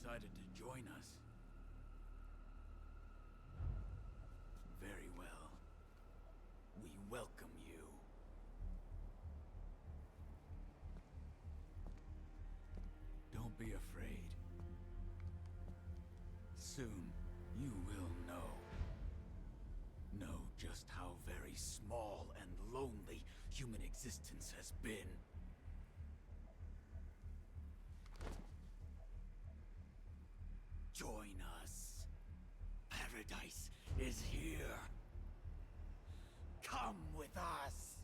decided to join us. Very well. We welcome you. Don't be afraid. Soon, you will know. Know just how very small and lonely human existence has been. Join us. Paradise is here. Come with us.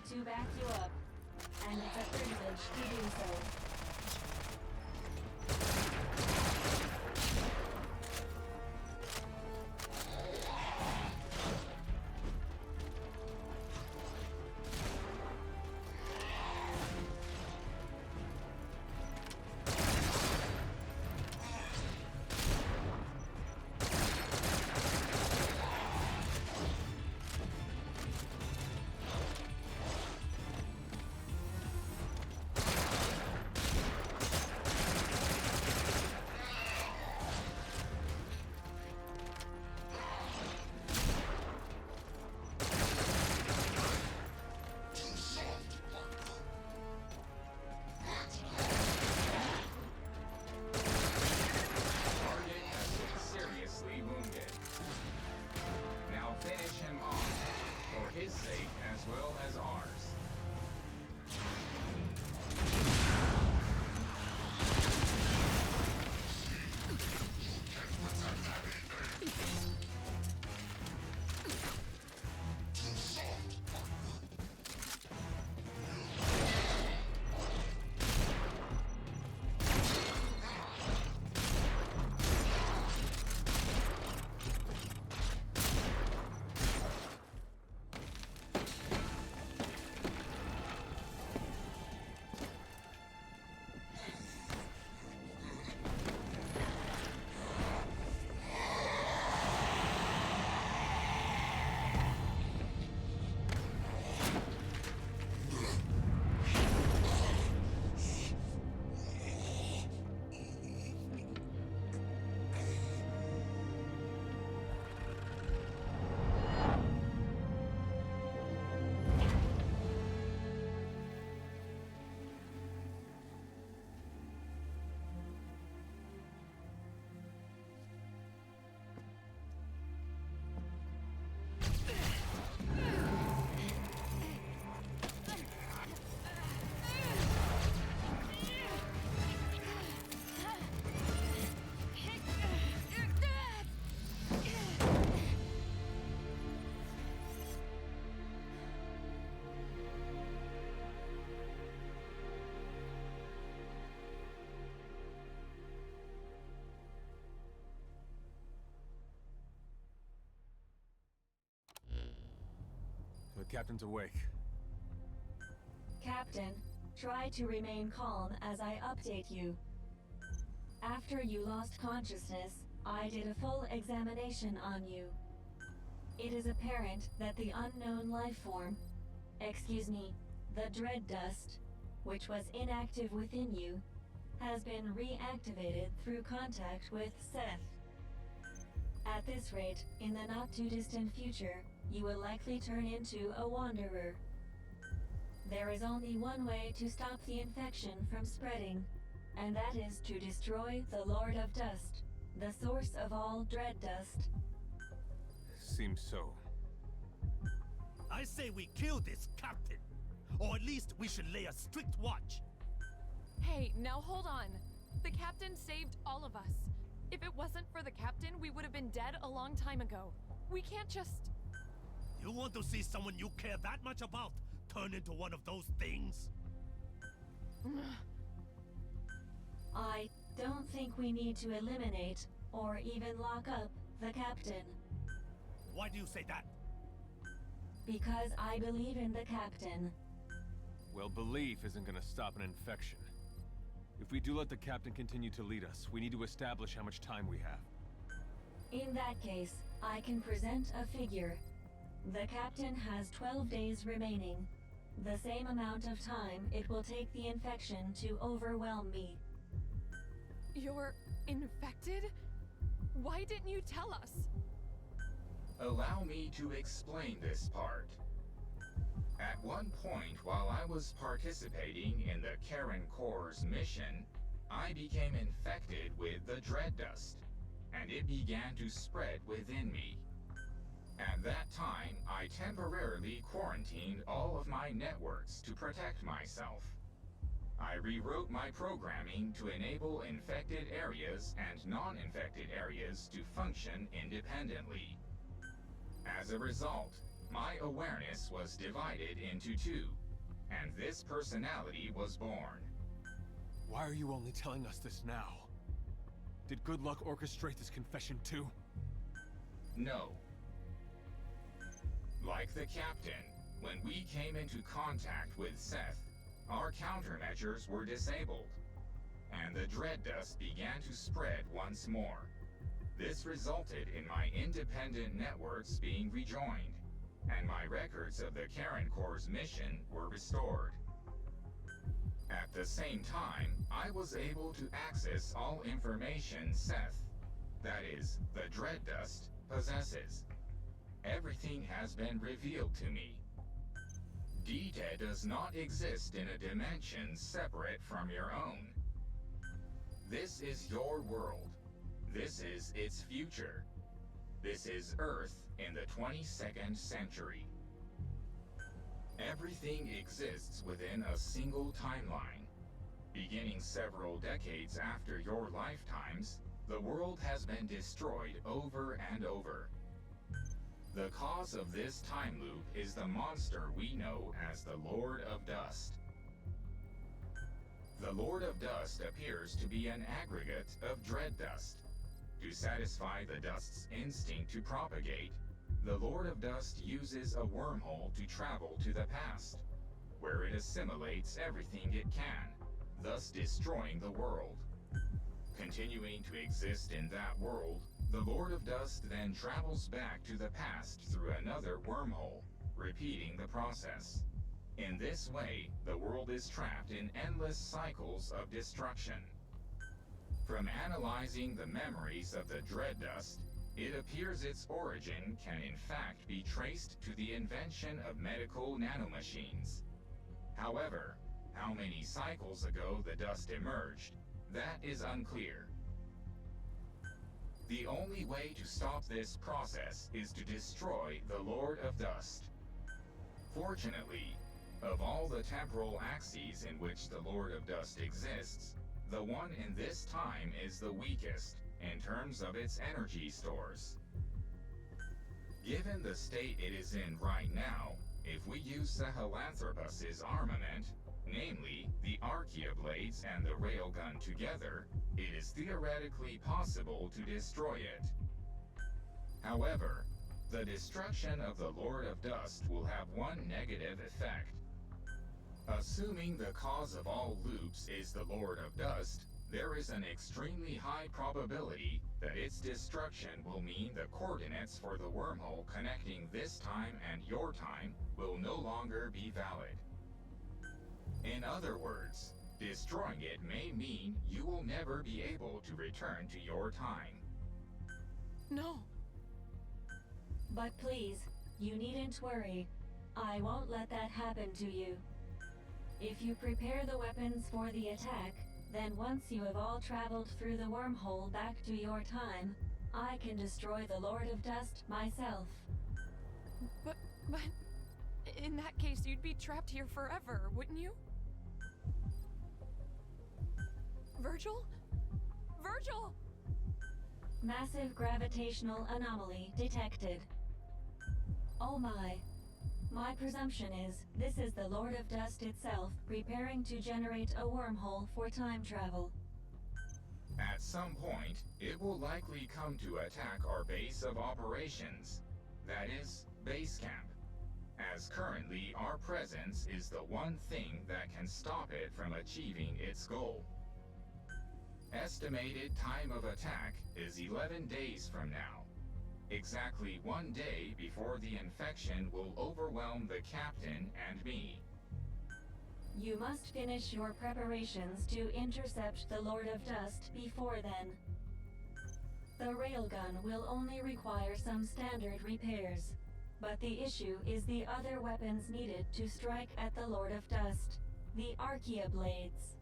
To back you up, and it's a privilege to do so. The captain's awake. Captain, Try to remain calm as I update you. After you lost consciousness, I did a full examination on you. It is apparent that the unknown life form, the dread dust, which was inactive within you, has been reactivated through contact with Seth. At this rate, in the not-too-distant future, you will likely turn into a wanderer. There is only one way to stop the infection from spreading, and that is to destroy the Lord of Dust, the source of all dread dust. Seems so. I say we kill this captain. Or at least we should lay a strict watch. Hey, now hold on. The captain saved all of us. If it wasn't for the captain, we would have been dead a long time ago. We can't just... You want to see someone you care that much about turn into one of those things? I don't think we need to eliminate, or even lock up, the captain. Why do you say that? Because I believe in the captain. Well, belief isn't gonna stop an infection. If we do let the captain continue to lead us, we need to establish how much time we have. In that case, I can present a figure. The captain has 12 days remaining. The same amount of time it will take the infection to overwhelm me. You're infected? Why didn't you tell us? Allow me to explain this part. At one point, while I was participating in the Karen Corps' mission, I became infected with the dread dust, and it began to spread within me. At that time, I temporarily quarantined all of my networks to protect myself. I rewrote my programming to enable infected areas and non-infected areas to function independently. As a result, my awareness was divided into two, and this personality was born. Why are you only telling us this now? Did Good Luck orchestrate this confession too? No. Like the captain, when we came into contact with Seth, our countermeasures were disabled, and the dread dust began to spread once more. This resulted in my independent networks being rejoined, and my records of the Karen Corps' mission were restored. At the same time, I was able to access all information Seth, that is, the dread dust, possesses. Everything has been revealed to me. Dita does not exist in a dimension separate from your own. This is your world. This is its future. This is Earth in the 22nd century. Everything exists within a single timeline. Beginning several decades after your lifetimes, the world has been destroyed over and over. The cause of this time loop is the monster we know as the Lord of Dust. The Lord of Dust appears to be an aggregate of dread dust. To satisfy the dust's instinct to propagate, the Lord of Dust uses a wormhole to travel to the past, where it assimilates everything it can, thus destroying the world. Continuing to exist in that world, the Lord of Dust then travels back to the past through another wormhole, repeating the process. In this way, the world is trapped in endless cycles of destruction. From analyzing the memories of the dread dust, it appears its origin can in fact be traced to the invention of medical nanomachines. However, how many cycles ago the dust emerged, that is unclear. The only way to stop this process is to destroy the Lord of Dust. Fortunately, of all the temporal axes in which the Lord of Dust exists, the one in this time is the weakest in terms of its energy stores. Given the state it is in right now, if we use Sahelanthropus's armament, namely the Archaeoblades and the Railgun together, it is theoretically possible to destroy it. However, the destruction of the Lord of Dust will have one negative effect. Assuming the cause of all loops is the Lord of Dust, there is an extremely high probability that its destruction will mean the coordinates for the wormhole connecting this time and your time will no longer be valid. In other words, destroying it may mean you will never be able to return to your time. No. But please, you needn't worry. I won't let that happen to you. If you prepare the weapons for the attack, then once you have all traveled through the wormhole back to your time, I can destroy the Lord of Dust myself. But in that case, you'd be trapped here forever, wouldn't you? Virgil? Virgil! Massive gravitational anomaly detected. Oh my. My presumption is this is the Lord of Dust itself preparing to generate a wormhole for time travel. At some point, it will likely come to attack our base of operations. That is, base camp. As currently, our presence is the one thing that can stop it from achieving its goal. Estimated time of attack is 11 days from now. Exactly 1 day before the infection will overwhelm the captain and me. You must finish your preparations to intercept the Lord of Dust before then. The railgun will only require some standard repairs, but the issue is the other weapons needed to strike at the Lord of Dust, the Archaea blades.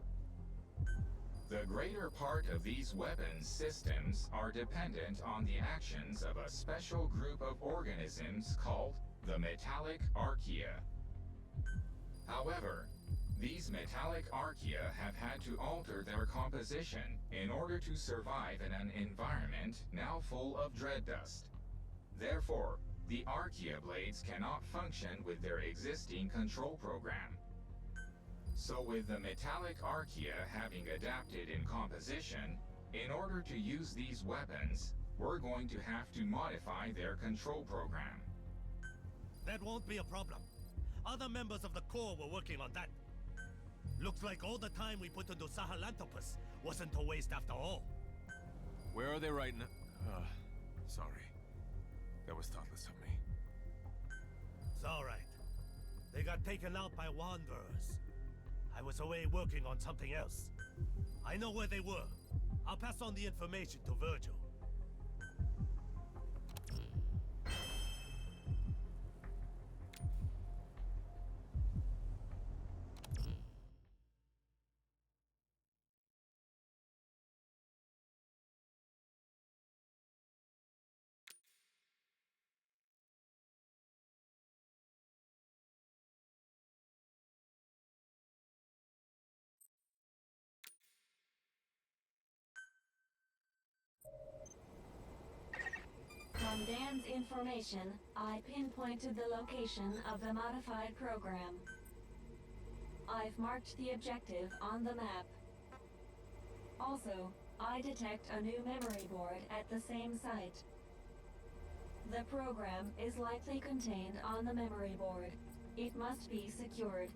The greater part of these weapons systems are dependent on the actions of a special group of organisms called the metallic archaea. However, these metallic archaea have had to alter their composition in order to survive in an environment now full of dread dust. Therefore, the archaea blades cannot function with their existing control program. So with the metallic archaea having adapted in composition, in order to use these weapons, we're going to have to modify their control program. That won't be a problem. Other members of the Corps were working on that. Looks like all the time we put into Sahelanthropus wasn't a waste after all. Where are they right now? Sorry. That was thoughtless of me. It's alright. They got taken out by wanderers. I was away working on something else. I know where they were. I'll pass on the information to Virgil. From Dan's information, I pinpointed the location of the modified program. I've marked the objective on the map. Also, I detect a new memory board at the same site. The program is likely contained on the memory board. It must be secured.